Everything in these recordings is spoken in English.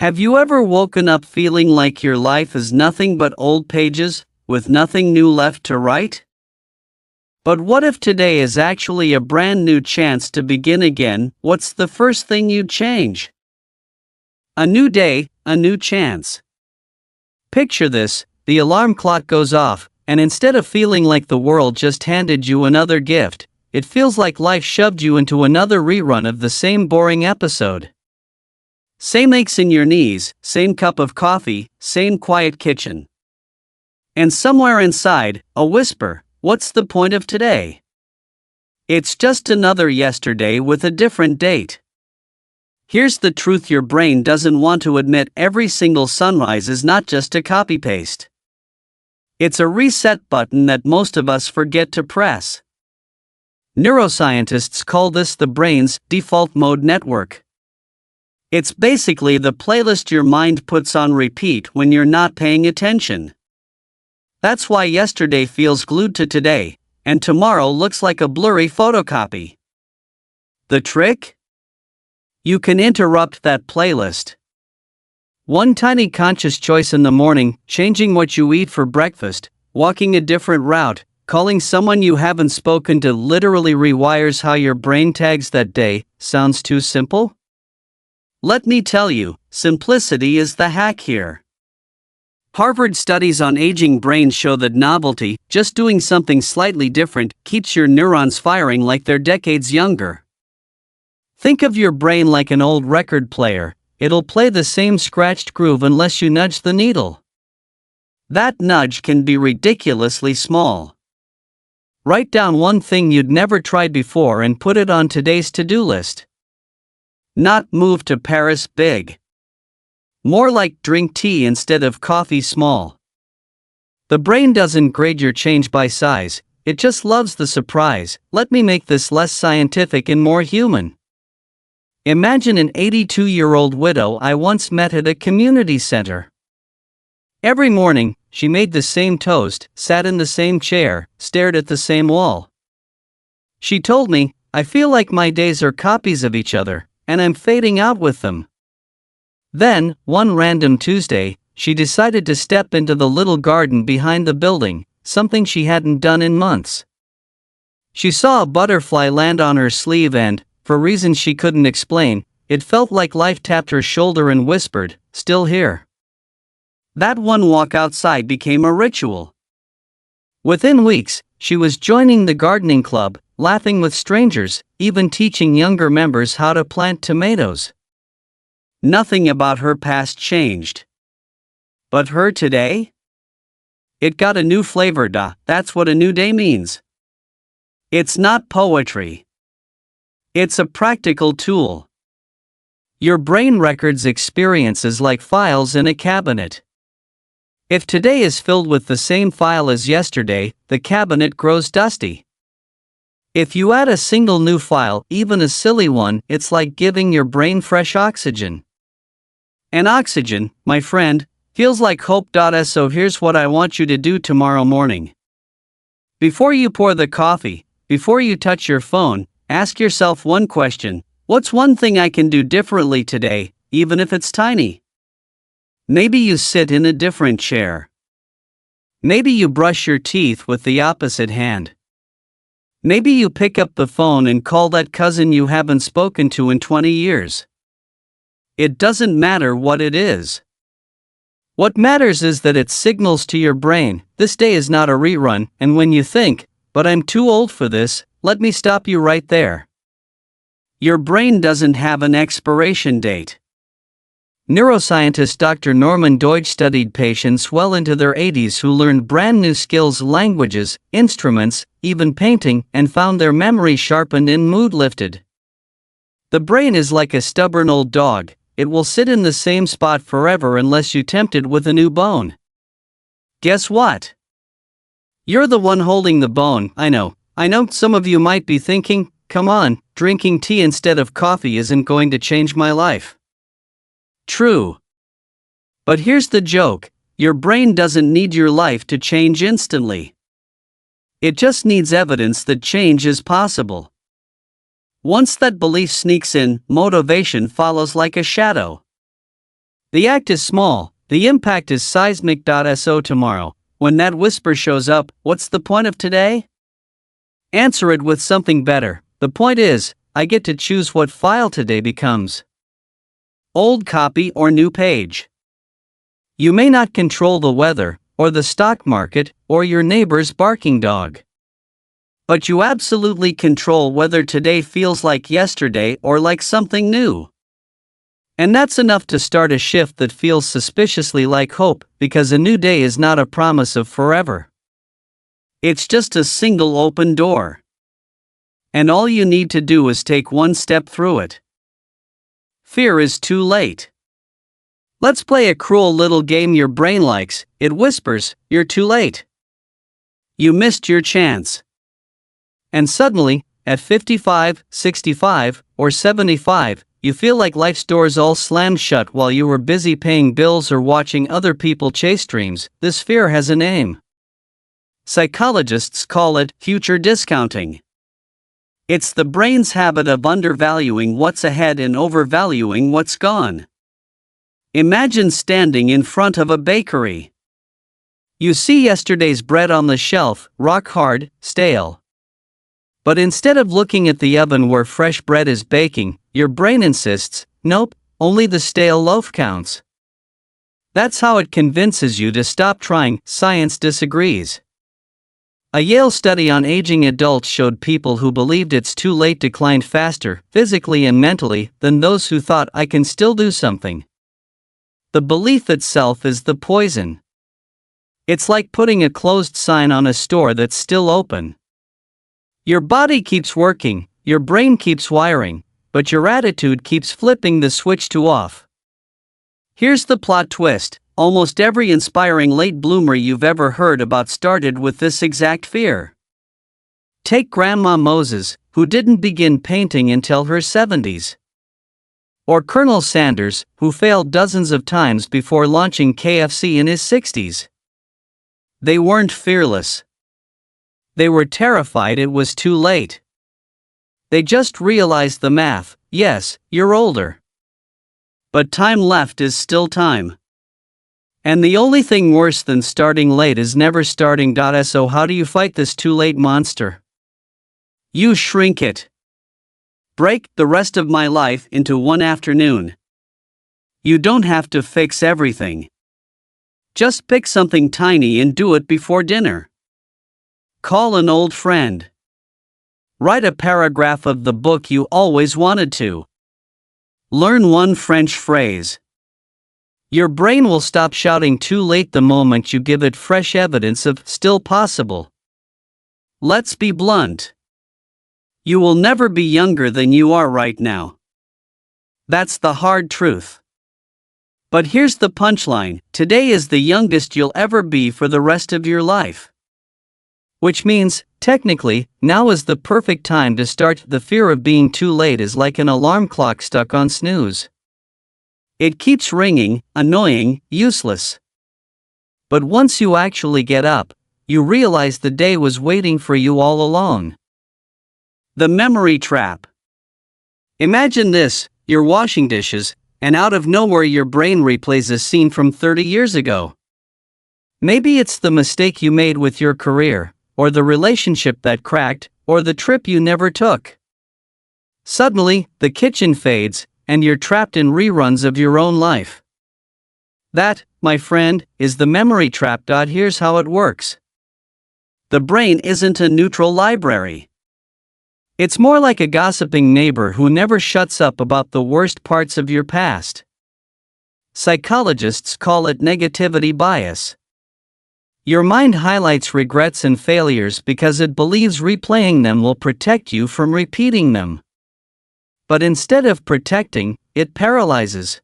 Have you ever woken up feeling like your life is nothing but old pages, with nothing new left to write? But what if today is actually a brand new chance to begin again? What's the first thing you'd change? A new day, a new chance. Picture this: the alarm clock goes off, and instead of feeling like the world just handed you another gift, it feels like life shoved you into another rerun of the same boring episode. Same aches in your knees, same cup of coffee, same quiet kitchen. And somewhere inside, a whisper: what's the point of today? It's just another yesterday with a different date. Here's the truth your brain doesn't want to admit: every single sunrise is not just a copy-paste. It's a reset button that most of us forget to press. Neuroscientists call this the brain's default mode network. It's basically the playlist your mind puts on repeat when you're not paying attention. That's why yesterday feels glued to today, and tomorrow looks like a blurry photocopy. The trick? You can interrupt that playlist. One tiny conscious choice in the morning, changing what you eat for breakfast, walking a different route, calling someone you haven't spoken to, literally rewires how your brain tags that day. Sounds too simple? Let me tell you, simplicity is the hack here. Harvard studies on aging brains show that novelty, just doing something slightly different, keeps your neurons firing like they're decades younger. Think of your brain like an old record player. It'll play the same scratched groove unless you nudge the needle. That nudge can be ridiculously small. Write down one thing you'd never tried before and put it on today's to-do list. Not move to Paris big. More like drink tea instead of coffee small. The brain doesn't grade your change by size, it just loves the surprise. Let me make this less scientific and more human. Imagine an 82-year-old widow I once met at a community center. Every morning, she made the same toast, sat in the same chair, stared at the same wall. She told me, "I feel like my days are copies of each other, and I'm fading out with them." Then, one random Tuesday, she decided to step into the little garden behind the building, something she hadn't done in months. She saw a butterfly land on her sleeve and, for reasons she couldn't explain, it felt like life tapped her shoulder and whispered, "Still here." That one walk outside became a ritual. Within weeks, she was joining the gardening club, laughing with strangers, even teaching younger members how to plant tomatoes. Nothing about her past changed. But her today? It got a new flavor. That's what a new day means. It's not poetry. It's a practical tool. Your brain records experiences like files in a cabinet. If today is filled with the same file as yesterday, the cabinet grows dusty. If you add a single new file, even a silly one, it's like giving your brain fresh oxygen. And oxygen, my friend, feels like hope. So here's what I want you to do tomorrow morning. Before you pour the coffee, before you touch your phone, ask yourself one question: what's one thing I can do differently today, even if it's tiny? Maybe you sit in a different chair. Maybe you brush your teeth with the opposite hand. Maybe you pick up the phone and call that cousin you haven't spoken to in 20 years. It doesn't matter what it is. What matters is that it signals to your brain, this day is not a rerun, and when you think, "But I'm too old for this," let me stop you right there. Your brain doesn't have an expiration date. Neuroscientist Dr. Norman Doidge studied patients well into their 80s who learned brand new skills, languages, instruments, even painting, and found their memory sharpened and mood lifted. The brain is like a stubborn old dog. It will sit in the same spot forever unless you tempt it with a new bone. Guess what? You're the one holding the bone. I know some of you might be thinking, "Come on, drinking tea instead of coffee isn't going to change my life." True. But here's the joke: your brain doesn't need your life to change instantly. It just needs evidence that change is possible. Once that belief sneaks in, motivation follows like a shadow. The act is small, the impact is seismic. So tomorrow, when that whisper shows up, what's the point of today? Answer it with something better. The point is, I get to choose what file today becomes. Old copy or new page. You may not control the weather, or the stock market, or your neighbor's barking dog. But you absolutely control whether today feels like yesterday or like something new. And that's enough to start a shift that feels suspiciously like hope, because a new day is not a promise of forever. It's just a single open door. And all you need to do is take one step through it. Fear is too late. Let's play a cruel little game your brain likes. It whispers, "You're too late. You missed your chance." And suddenly, at 55, 65, or 75, you feel like life's doors all slammed shut while you were busy paying bills or watching other people chase dreams. This fear has a name. Psychologists call it future discounting. It's the brain's habit of undervaluing what's ahead and overvaluing what's gone. Imagine standing in front of a bakery. You see yesterday's bread on the shelf, rock hard, stale. But instead of looking at the oven where fresh bread is baking, your brain insists, nope, only the stale loaf counts. That's how it convinces you to stop trying. Science disagrees. A Yale study on aging adults showed people who believed it's too late declined faster, physically and mentally, than those who thought I can still do something. The belief itself is the poison. It's like putting a closed sign on a store that's still open. Your body keeps working, your brain keeps wiring, but your attitude keeps flipping the switch to off. Here's the plot twist. Almost every inspiring late bloomer you've ever heard about started with this exact fear. Take Grandma Moses, who didn't begin painting until her 70s. Or Colonel Sanders, who failed dozens of times before launching KFC in his 60s. They weren't fearless. They were terrified it was too late. They just realized the math. Yes, you're older. But time left is still time. And the only thing worse than starting late is never starting. So how do you fight this too late monster? You shrink it. Break the rest of my life into one afternoon. You don't have to fix everything. Just pick something tiny and do it before dinner. Call an old friend. Write a paragraph of the book you always wanted to. Learn one French phrase. Your brain will stop shouting too late the moment you give it fresh evidence of still possible. Let's be blunt. You will never be younger than you are right now. That's the hard truth. But here's the punchline. Today is the youngest you'll ever be for the rest of your life. Which means, technically, now is the perfect time to start. The fear of being too late is like an alarm clock stuck on snooze. It keeps ringing, annoying, useless. But once you actually get up, you realize the day was waiting for you all along. The memory trap. Imagine this, you're washing dishes, and out of nowhere your brain replays a scene from 30 years ago. Maybe it's the mistake you made with your career, or the relationship that cracked, or the trip you never took. Suddenly, the kitchen fades, and you're trapped in reruns of your own life. That, my friend, is the memory trap. Here's how it works. The brain isn't a neutral library. It's more like a gossiping neighbor who never shuts up about the worst parts of your past. Psychologists call it negativity bias. Your mind highlights regrets and failures because it believes replaying them will protect you from repeating them. But instead of protecting, it paralyzes.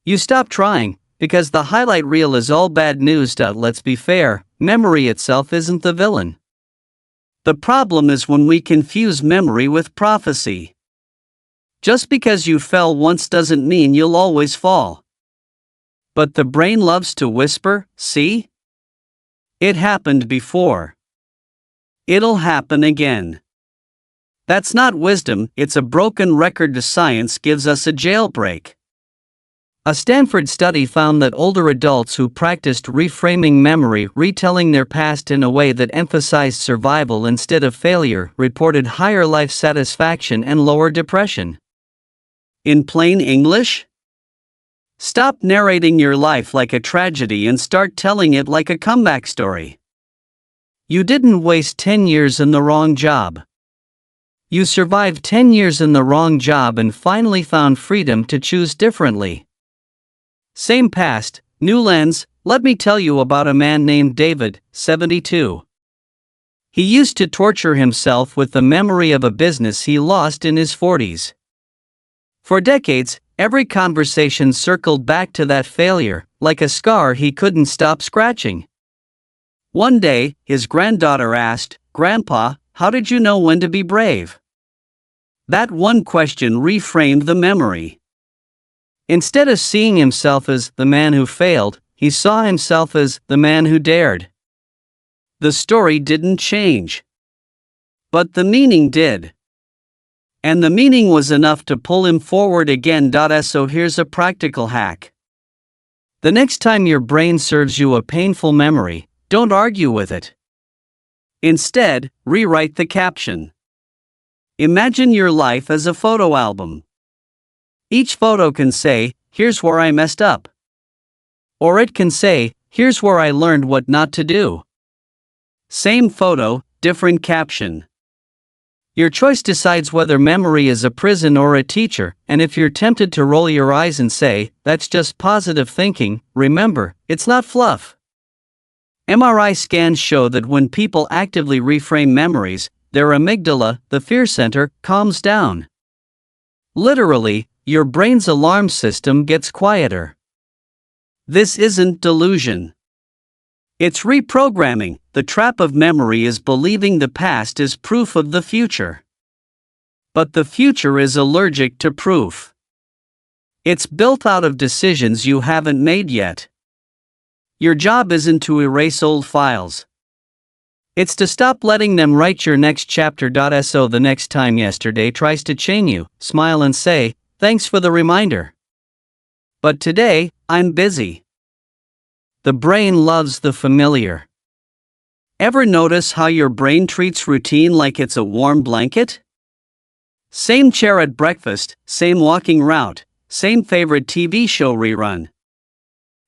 You stop trying, because the highlight reel is all bad news. Let's be fair, memory itself isn't the villain. The problem is when we confuse memory with prophecy. Just because you fell once doesn't mean you'll always fall. But the brain loves to whisper, see? It happened before. It'll happen again. That's not wisdom, it's a broken record. Science gives us a jailbreak. A Stanford study found that older adults who practiced reframing memory, retelling their past in a way that emphasized survival instead of failure, reported higher life satisfaction and lower depression. In plain English? Stop narrating your life like a tragedy and start telling it like a comeback story. You didn't waste 10 years in the wrong job. You survived 10 years in the wrong job and finally found freedom to choose differently. Same past, new lens. Let me tell you about a man named David, 72. He used to torture himself with the memory of a business he lost in his 40s. For decades, every conversation circled back to that failure, like a scar he couldn't stop scratching. One day, his granddaughter asked, "Grandpa, how did you know when to be brave?" That one question reframed the memory. Instead of seeing himself as the man who failed, he saw himself as the man who dared. The story didn't change. But the meaning did. And the meaning was enough to pull him forward again. So here's a practical hack. The next time your brain serves you a painful memory, don't argue with it. Instead, rewrite the caption. Imagine your life as a photo album. Each photo can say, "Here's where I messed up." Or it can say, "Here's where I learned what not to do." Same photo, different caption. Your choice decides whether memory is a prison or a teacher, and if you're tempted to roll your eyes and say, "That's just positive thinking," remember, it's not fluff. MRI scans show that when people actively reframe memories, their amygdala, the fear center, calms down. Literally, your brain's alarm system gets quieter. This isn't delusion. It's reprogramming. The trap of memory is believing the past is proof of the future. But the future is allergic to proof. It's built out of decisions you haven't made yet. Your job isn't to erase old files. It's to stop letting them write your next chapter. So the next time yesterday tries to chain you, smile and say, "Thanks for the reminder. But today, I'm busy." The brain loves the familiar. Ever notice how your brain treats routine like it's a warm blanket? Same chair at breakfast, same walking route, same favorite TV show rerun.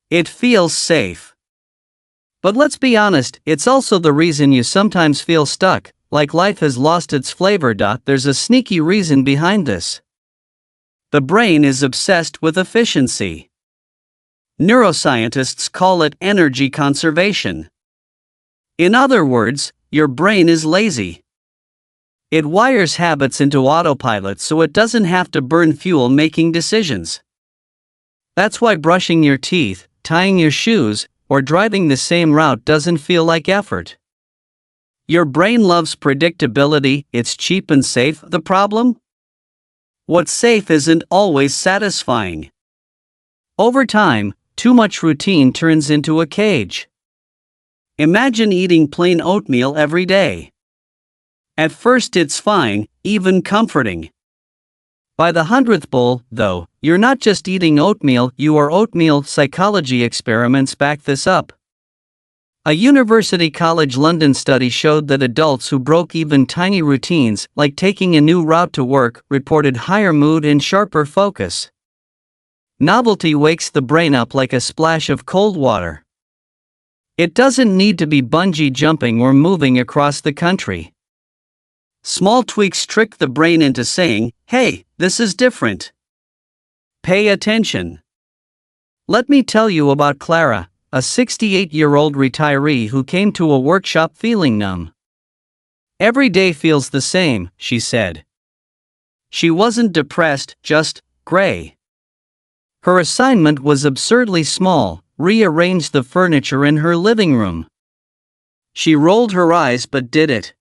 It feels safe. But let's be honest, it's also the reason you sometimes feel stuck, like life has lost its flavor. There's a sneaky reason behind this. The brain is obsessed with efficiency. Neuroscientists call it energy conservation. In other words, your brain is lazy. It wires habits into autopilot so it doesn't have to burn fuel making decisions. That's why brushing your teeth, tying your shoes, or driving the same route doesn't feel like effort. Your brain loves predictability. It's cheap and safe. The problem? What's safe isn't always satisfying. Over time, too much routine turns into a cage. Imagine eating plain oatmeal every day. At first it's fine, even comforting. By the 100th bowl, though, you're not just eating oatmeal, you are oatmeal. Psychology experiments back this up. A University College London study showed that adults who broke even tiny routines, like taking a new route to work, reported higher mood and sharper focus. Novelty wakes the brain up like a splash of cold water. It doesn't need to be bungee jumping or moving across the country. Small tweaks trick the brain into saying, "Hey, this is different. Pay attention." Let me tell you about Clara, a 68-year-old retiree who came to a workshop feeling numb. "Every day feels the same," she said. She wasn't depressed, just gray. Her assignment was absurdly small: rearrange the furniture in her living room. She rolled her eyes but did it.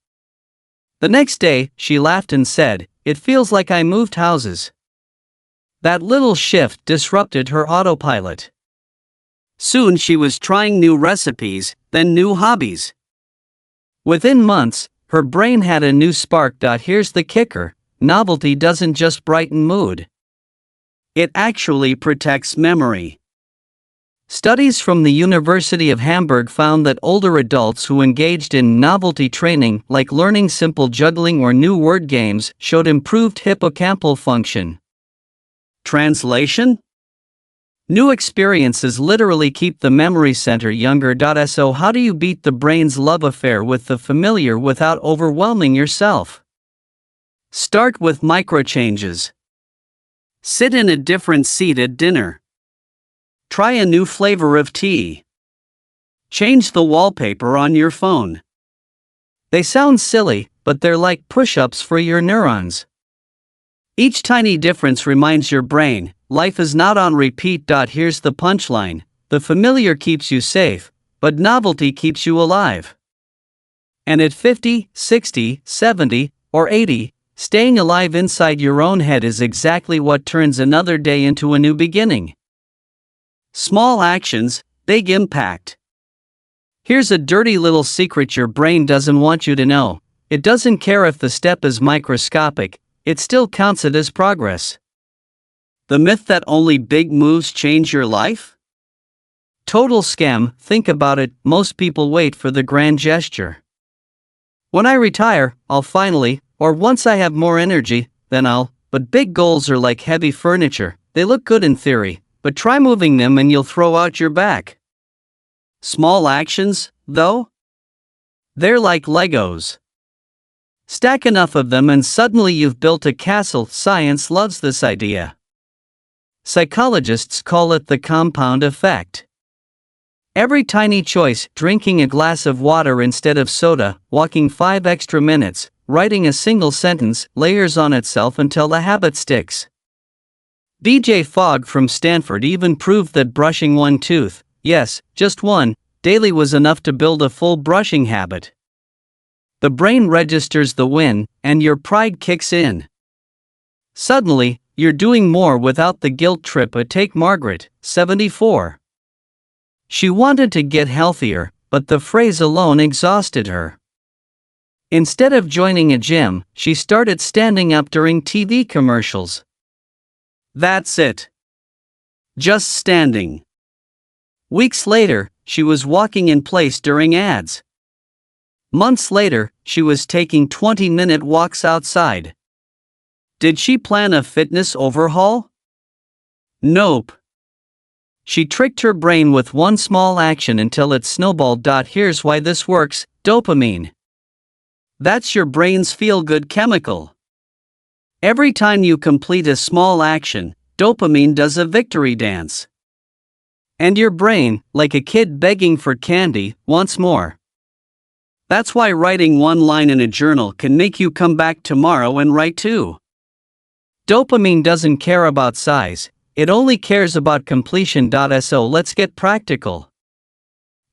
The next day, she laughed and said, "It feels like I moved houses." That little shift disrupted her autopilot. Soon she was trying new recipes, then new hobbies. Within months, her brain had a new spark. Here's the kicker: novelty doesn't just brighten mood. It actually protects memory. Studies from the University of Hamburg found that older adults who engaged in novelty training, like learning simple juggling or new word games, showed improved hippocampal function. Translation? New experiences literally keep the memory center younger. So how do you beat the brain's love affair with the familiar without overwhelming yourself? Start with micro changes. Sit in a different seat at dinner. Try a new flavor of tea. Change the wallpaper on your phone. They sound silly, but they're like push-ups for your neurons. Each tiny difference reminds your brain, life is not on repeat. Here's the punchline: the familiar keeps you safe, but novelty keeps you alive. And at 50, 60, 70, or 80, staying alive inside your own head is exactly what turns another day into a new beginning. Small actions, big impact. Here's a dirty little secret your brain doesn't want you to know. It doesn't care if the step is microscopic, it still counts it as progress. The myth that only big moves change your life? Total scam. Think about it, most people wait for the grand gesture. When I retire, I'll finally, or once I have more energy, then I'll. But big goals are like heavy furniture, they look good in theory, but try moving them and you'll throw out your back. Small actions, though? They're like Legos. Stack enough of them and suddenly you've built a castle. Science loves this idea. Psychologists call it the compound effect. Every tiny choice, drinking a glass of water instead of soda, walking 5 extra minutes, writing a single sentence, layers on itself until the habit sticks. DJ Fogg from Stanford even proved that brushing one tooth, yes, just one, daily was enough to build a full brushing habit. The brain registers the win, and your pride kicks in. Suddenly, you're doing more without the guilt trip. Take Margaret, 74. She wanted to get healthier, but the phrase alone exhausted her. Instead of joining a gym, she started standing up during TV commercials. That's it. Just standing. Weeks later, she was walking in place during ads. Months later, she was taking 20-minute walks outside. Did she plan a fitness overhaul? Nope. She tricked her brain with one small action until it snowballed. Here's why this works: dopamine. That's your brain's feel-good chemical. Every time you complete a small action, dopamine does a victory dance. And your brain, like a kid begging for candy, wants more. That's why writing one line in a journal can make you come back tomorrow and write two. Dopamine doesn't care about size, it only cares about completion. So let's get practical.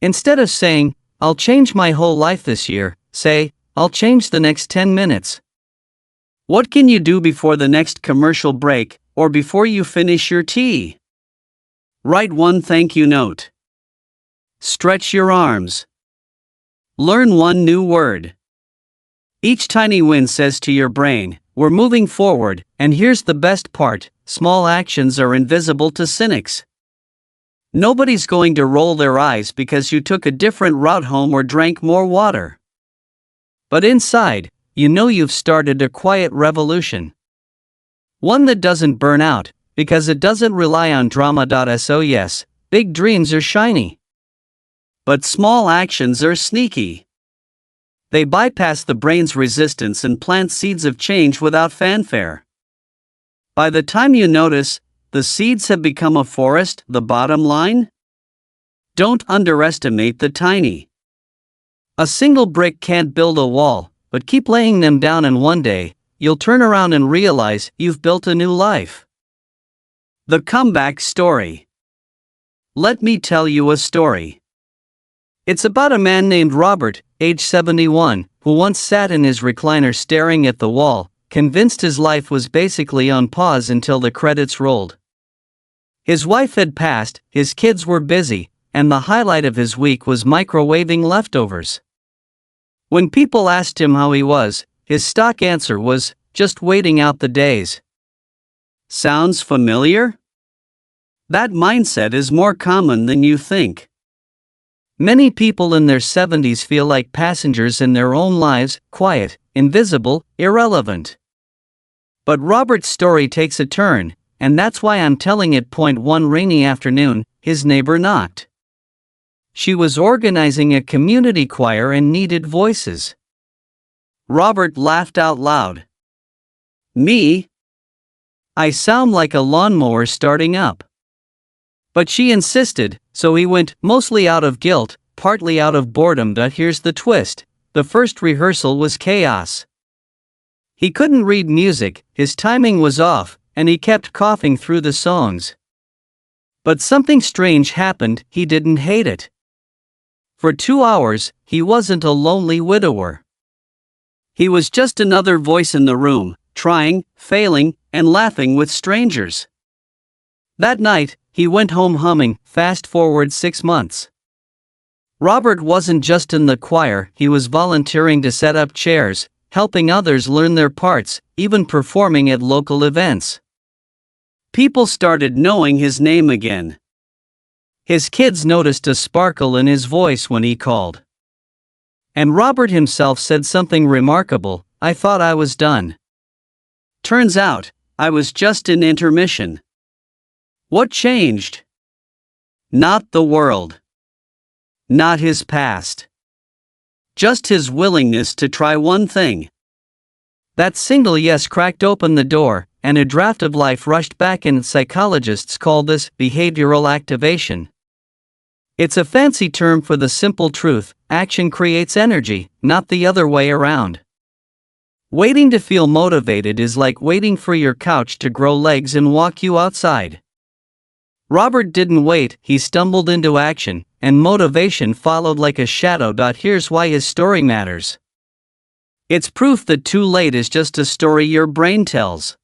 Instead of saying, I'll change my whole life this year, say, I'll change the next 10 minutes. What can you do before the next commercial break, or before you finish your tea? Write one thank you note. Stretch your arms. Learn one new word. Each tiny win says to your brain, we're moving forward, and here's the best part: small actions are invisible to cynics. Nobody's going to roll their eyes because you took a different route home or drank more water. But inside, you know you've started a quiet revolution. One that doesn't burn out, because it doesn't rely on drama. So yes, big dreams are shiny. But small actions are sneaky. They bypass the brain's resistance and plant seeds of change without fanfare. By the time you notice, the seeds have become a forest. The bottom line? Don't underestimate the tiny. A single brick can't build a wall, but keep laying them down, and one day, you'll turn around and realize you've built a new life. The comeback story. Let me tell you a story. It's about a man named Robert, age 71, who once sat in his recliner staring at the wall, convinced his life was basically on pause until the credits rolled. His wife had passed, his kids were busy, and the highlight of his week was microwaving leftovers. When people asked him how he was, his stock answer was, just waiting out the days. Sounds familiar? That mindset is more common than you think. Many people in their 70s feel like passengers in their own lives, quiet, invisible, irrelevant. But Robert's story takes a turn, and that's why I'm telling it. Point 1. Rainy afternoon, his neighbor knocked. She was organizing a community choir and needed voices. Robert laughed out loud. Me? I sound like a lawnmower starting up. But she insisted, so he went, mostly out of guilt, partly out of boredom. But here's the twist: the first rehearsal was chaos. He couldn't read music, his timing was off, and he kept coughing through the songs. But something strange happened. He didn't hate it. For 2 hours, he wasn't a lonely widower. He was just another voice in the room, trying, failing, and laughing with strangers. That night, he went home humming. Fast forward 6 months. Robert wasn't just in the choir, he was volunteering to set up chairs, helping others learn their parts, even performing at local events. People started knowing his name again. His kids noticed a sparkle in his voice when he called. And Robert himself said something remarkable: I thought I was done. Turns out, I was just in intermission. What changed? Not the world. Not his past. Just his willingness to try one thing. That single yes cracked open the door, and a draft of life rushed back in. Psychologists call this behavioral activation. It's a fancy term for the simple truth: action creates energy, not the other way around. Waiting to feel motivated is like waiting for your couch to grow legs and walk you outside. Robert didn't wait, he stumbled into action, and motivation followed like a shadow. Here's why his story matters. It's proof that too late is just a story your brain tells.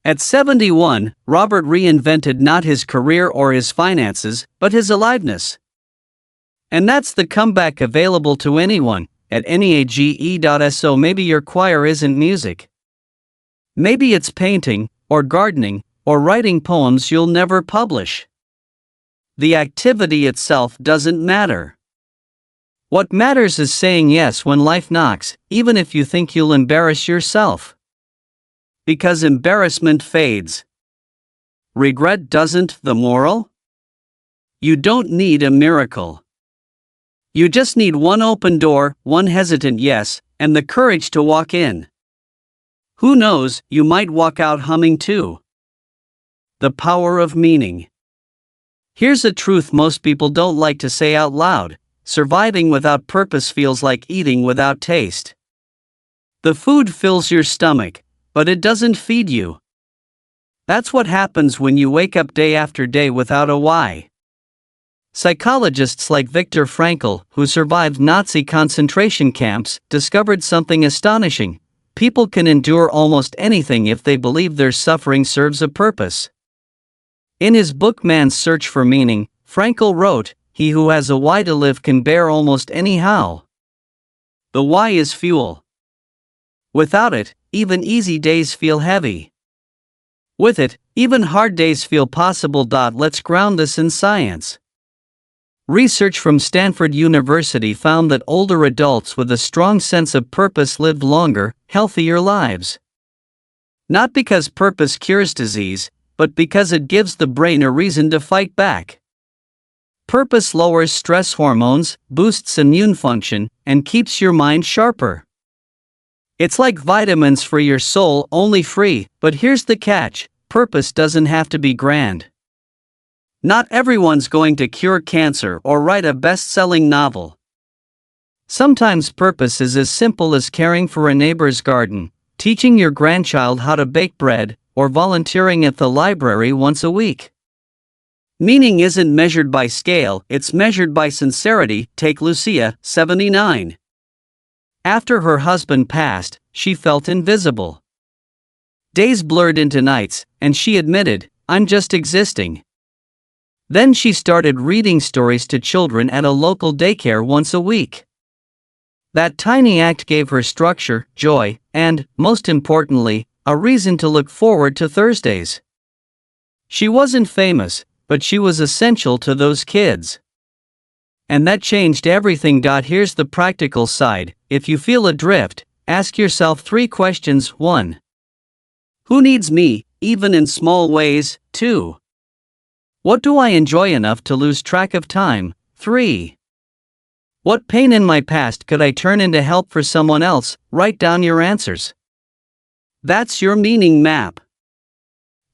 At 71, Robert reinvented not his career or his finances, but his aliveness. And that's the comeback available to anyone, at neage.so. Maybe your choir isn't music. Maybe it's painting, or gardening, or writing poems you'll never publish. The activity itself doesn't matter. What matters is saying yes when life knocks, even if you think you'll embarrass yourself. Because embarrassment fades. Regret doesn't. The moral? You don't need a miracle. You just need one open door, one hesitant yes, and the courage to walk in. Who knows, you might walk out humming too. The power of meaning. Here's a truth most people don't like to say out loud: surviving without purpose feels like eating without taste. The food fills your stomach, but it doesn't feed you. That's what happens when you wake up day after day without a why. Psychologists like Viktor Frankl, who survived Nazi concentration camps, discovered something astonishing: people can endure almost anything if they believe their suffering serves a purpose. In his book Man's Search for Meaning, Frankl wrote, "He who has a why to live can bear almost any how." The why is fuel. Without it, even easy days feel heavy. With it, even hard days feel possible. Let's ground this in science. Research from Stanford University found that older adults with a strong sense of purpose lived longer, healthier lives. Not because purpose cures disease, but because it gives the brain a reason to fight back. Purpose lowers stress hormones, boosts immune function, and keeps your mind sharper. It's like vitamins for your soul, only free. But here's the catch: purpose doesn't have to be grand. Not everyone's going to cure cancer or write a best-selling novel. Sometimes purpose is as simple as caring for a neighbor's garden, teaching your grandchild how to bake bread, or volunteering at the library once a week. Meaning isn't measured by scale, it's measured by sincerity. Take Lucia, 79. After her husband passed, she felt invisible. Days blurred into nights, and she admitted, "I'm just existing." Then she started reading stories to children at a local daycare once a week. That tiny act gave her structure, joy, and, most importantly, a reason to look forward to Thursdays. She wasn't famous, but she was essential to those kids. And that changed everything. Here's the practical side. If you feel adrift, ask yourself 3 questions. 1. Who needs me, even in small ways? 2. What do I enjoy enough to lose track of time? 3. What pain in my past could I turn into help for someone else? Write down your answers. That's your meaning map.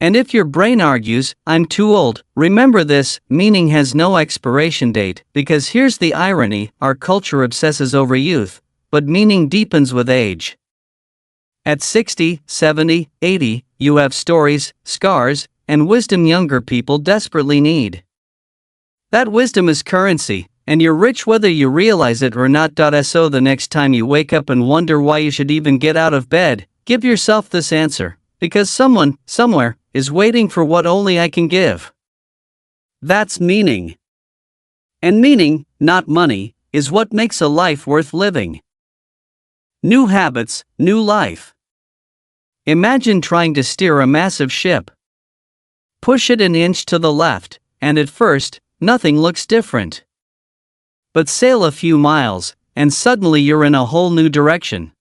And if your brain argues, I'm too old, remember this: meaning has no expiration date, because here's the irony: our culture obsesses over youth, but meaning deepens with age. At 60, 70, 80, you have stories, scars, and wisdom younger people desperately need. That wisdom is currency, and you're rich whether you realize it or not. So the next time you wake up and wonder why you should even get out of bed, give yourself this answer: because someone, somewhere, is waiting for what only I can give. That's meaning. And meaning, not money, is what makes a life worth living. New habits, new life. Imagine trying to steer a massive ship. Push it an inch to the left, and at first, nothing looks different. But sail a few miles, and suddenly you're in a whole new direction.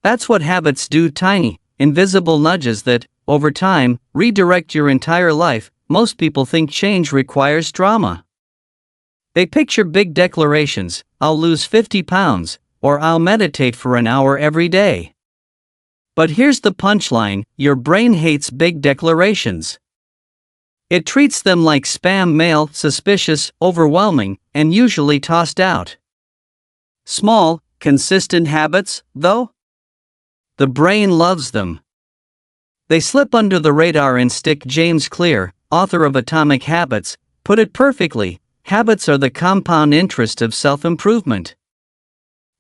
That's what habits do: tiny, invisible nudges that, over time, redirect your entire life. Most people think change requires drama. They picture big declarations: I'll lose 50 pounds, or I'll meditate for an hour every day. But here's the punchline: your brain hates big declarations. It treats them like spam mail: suspicious, overwhelming, and usually tossed out. Small, consistent habits, though? The brain loves them. They slip under the radar and stick. James Clear, author of Atomic Habits, put it perfectly: habits are the compound interest of self-improvement.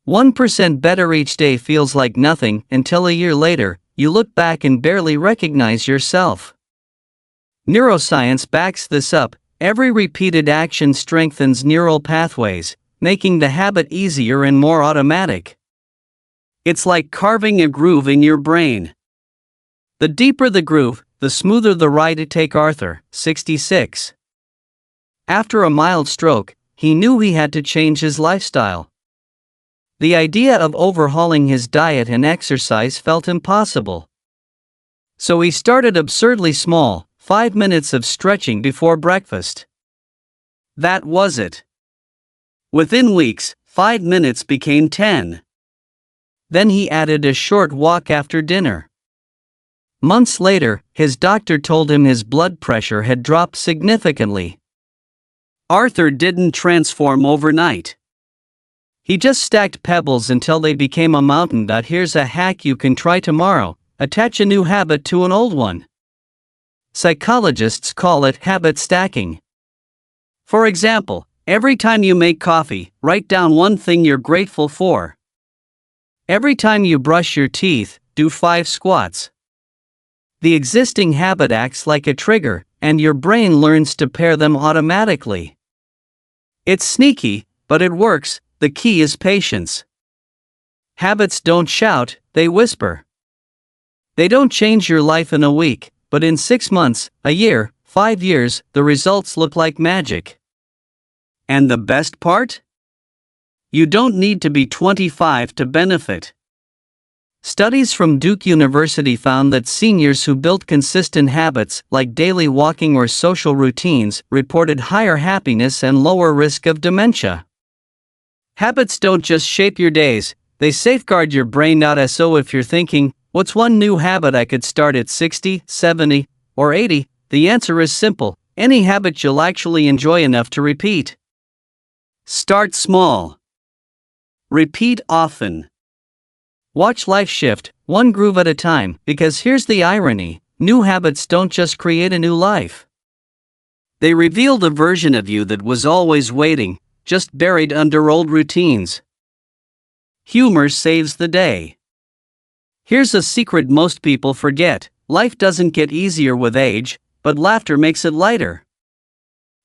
1% better each day feels like nothing until a year later, you look back and barely recognize yourself. Neuroscience backs this up: every repeated action strengthens neural pathways, making the habit easier and more automatic. It's like carving a groove in your brain. The deeper the groove, the smoother the ride. Take Arthur, 66. After a mild stroke, he knew he had to change his lifestyle. The idea of overhauling his diet and exercise felt impossible. So he started absurdly small: 5 minutes of stretching before breakfast. That was it. Within weeks, 5 minutes became 10. Then he added a short walk after dinner. Months later, his doctor told him his blood pressure had dropped significantly. Arthur didn't transform overnight. He just stacked pebbles until they became a mountain. Here's a hack you can try tomorrow: attach a new habit to an old one. Psychologists call it habit stacking. For example, every time you make coffee, write down one thing you're grateful for. Every time you brush your teeth, do 5 squats. The existing habit acts like a trigger, and your brain learns to pair them automatically. It's sneaky, but it works. The key is patience. Habits don't shout, they whisper. They don't change your life in a week, but in 6 months, a year, 5 years, the results look like magic. And the best part? You don't need to be 25 to benefit. Studies from Duke University found that seniors who built consistent habits, like daily walking or social routines, reported higher happiness and lower risk of dementia. Habits don't just shape your days, they safeguard your brain. So if you're thinking, what's one new habit I could start at 60, 70, or 80, the answer is simple: any habit you'll actually enjoy enough to repeat. Start small. Repeat often. Watch life shift, one groove at a time, because here's the irony: new habits don't just create a new life. They reveal the version of you that was always waiting, just buried under old routines. Humor saves the day. Here's a secret most people forget: life doesn't get easier with age, but laughter makes it lighter.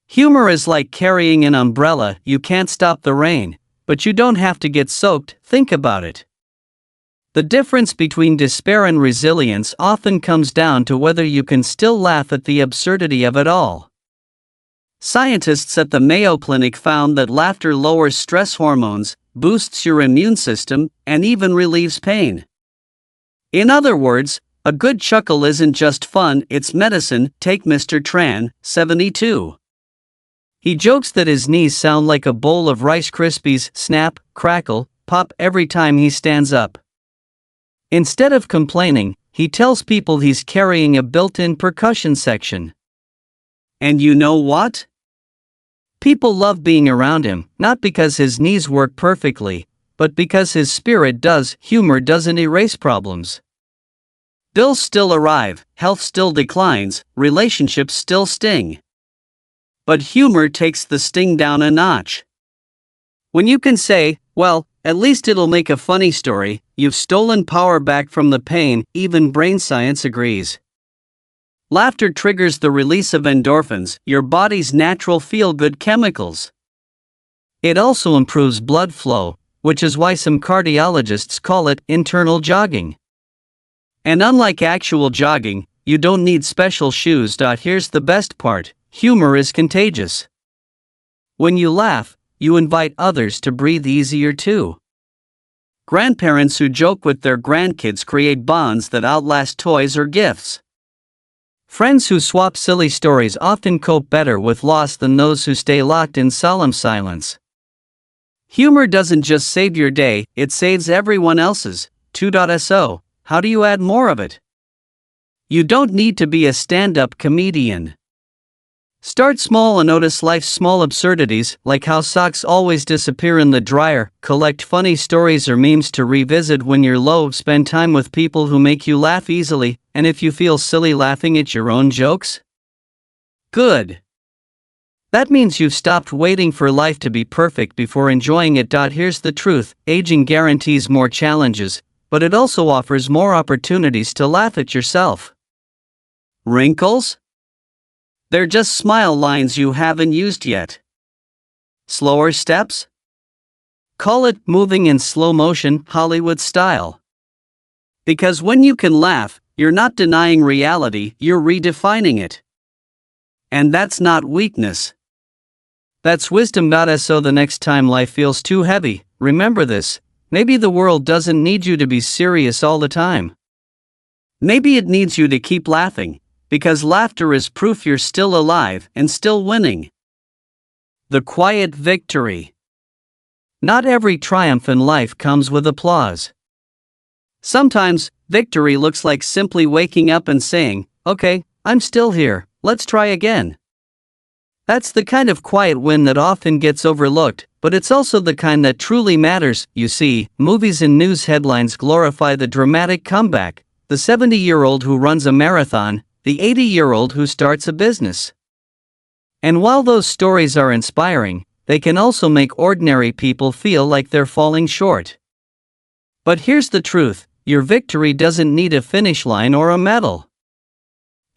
Humor is like carrying an umbrella: you can't stop the rain, but you don't have to get soaked. Think about it. The difference between despair and resilience often comes down to whether you can still laugh at the absurdity of it all. Scientists at the Mayo Clinic found that laughter lowers stress hormones, boosts your immune system, and even relieves pain. In other words, a good chuckle isn't just fun, it's medicine. Take Mr. Tran, 72. He jokes that his knees sound like a bowl of Rice Krispies, snap, crackle, pop every time he stands up. Instead of complaining, he tells people he's carrying a built-in percussion section. And you know what? People love being around him, not because his knees work perfectly, but because his spirit does. Humor doesn't erase problems. Bills still arrive, health still declines, relationships still sting. But humor takes the sting down a notch. When you can say, well, at least it'll make a funny story, you've stolen power back from the pain. Even brain science agrees. Laughter triggers the release of endorphins, your body's natural feel-good chemicals. It also improves blood flow, which is why some cardiologists call it internal jogging. And unlike actual jogging, you don't need special shoes. Here's the best part: humor is contagious. When you laugh, you invite others to breathe easier too. Grandparents who joke with their grandkids create bonds that outlast toys or gifts. Friends who swap silly stories often cope better with loss than those who stay locked in solemn silence. Humor doesn't just save your day, it saves everyone else's. 2.so. How do you add more of it? You don't need to be a stand-up comedian. Start small and notice life's small absurdities, like how socks always disappear in the dryer. Collect funny stories or memes to revisit when you're low. Spend time with people who make you laugh easily, and if you feel silly laughing at your own jokes, good. That means you've stopped waiting for life to be perfect before enjoying it. Here's the truth: aging guarantees more challenges, but it also offers more opportunities to laugh at yourself. Wrinkles? They're just smile lines you haven't used yet. Slower steps? Call it moving in slow motion, Hollywood style. Because when you can laugh, you're not denying reality, you're redefining it. And that's not weakness. That's wisdom. So the next time life feels too heavy, remember this: maybe the world doesn't need you to be serious all the time. Maybe it needs you to keep laughing, because laughter is proof you're still alive and still winning. The quiet victory. Not every triumph in life comes with applause. Sometimes, victory looks like simply waking up and saying, "Okay, I'm still here, let's try again." That's the kind of quiet win that often gets overlooked, but it's also the kind that truly matters. You see, movies and news headlines glorify the dramatic comeback: the 70-year-old who runs a marathon, the 80-year-old who starts a business. And while those stories are inspiring, they can also make ordinary people feel like they're falling short. But here's the truth: your victory doesn't need a finish line or a medal.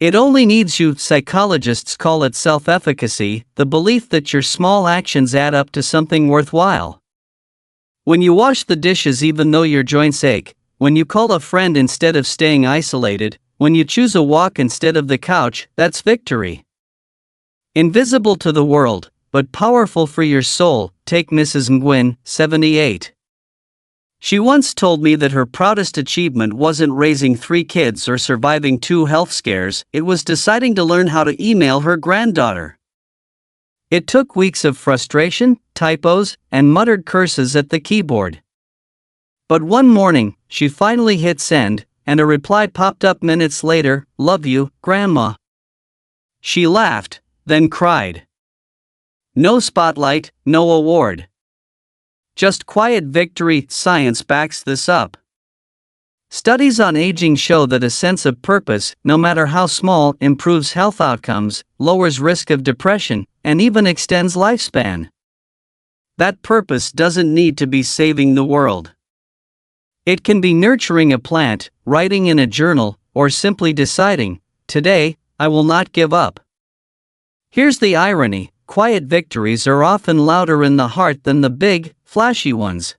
It only needs you. Psychologists call it self-efficacy, the belief that your small actions add up to something worthwhile. When you wash the dishes even though your joints ache, when you call a friend instead of staying isolated, when you choose a walk instead of the couch, that's victory. Invisible to the world, but powerful for your soul. Take Mrs. Nguyen, 78. She once told me that her proudest achievement wasn't raising 3 kids or surviving 2 health scares, it was deciding to learn how to email her granddaughter. It took weeks of frustration, typos, and muttered curses at the keyboard. But one morning, she finally hit send, and a reply popped up minutes later: "Love you, Grandma." She laughed, then cried. No spotlight, no award. Just quiet victory. Science backs this up. Studies on aging show that a sense of purpose, no matter how small, improves health outcomes, lowers risk of depression, and even extends lifespan. That purpose doesn't need to be saving the world. It can be nurturing a plant, writing in a journal, or simply deciding, "Today, I will not give up." Here's the irony: quiet victories are often louder in the heart than the big, flashy ones.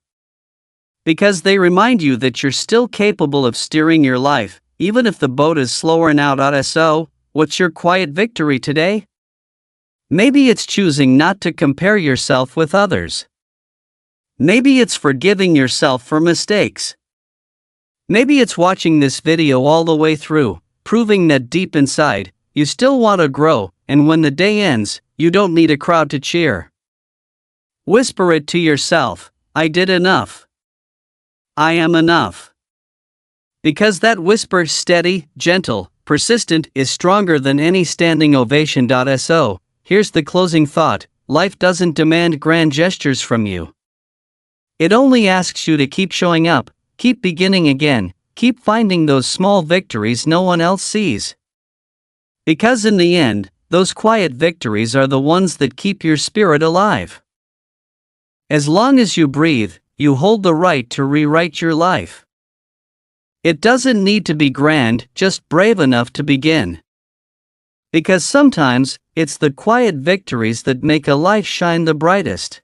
Because they remind you that you're still capable of steering your life, even if the boat is slower now. So, what's your quiet victory today? Maybe it's choosing not to compare yourself with others. Maybe it's forgiving yourself for mistakes. Maybe it's watching this video all the way through, proving that deep inside, you still want to grow, and when the day ends, you don't need a crowd to cheer. Whisper it to yourself, I did enough. I am enough. Because that whisper, steady, gentle, persistent, is stronger than any standing ovation. So, here's the closing thought: life doesn't demand grand gestures from you. It only asks you to keep showing up, keep beginning again, keep finding those small victories no one else sees. Because in the end, those quiet victories are the ones that keep your spirit alive. As long as you breathe, you hold the right to rewrite your life. It doesn't need to be grand, just brave enough to begin. Because sometimes, it's the quiet victories that make a life shine the brightest.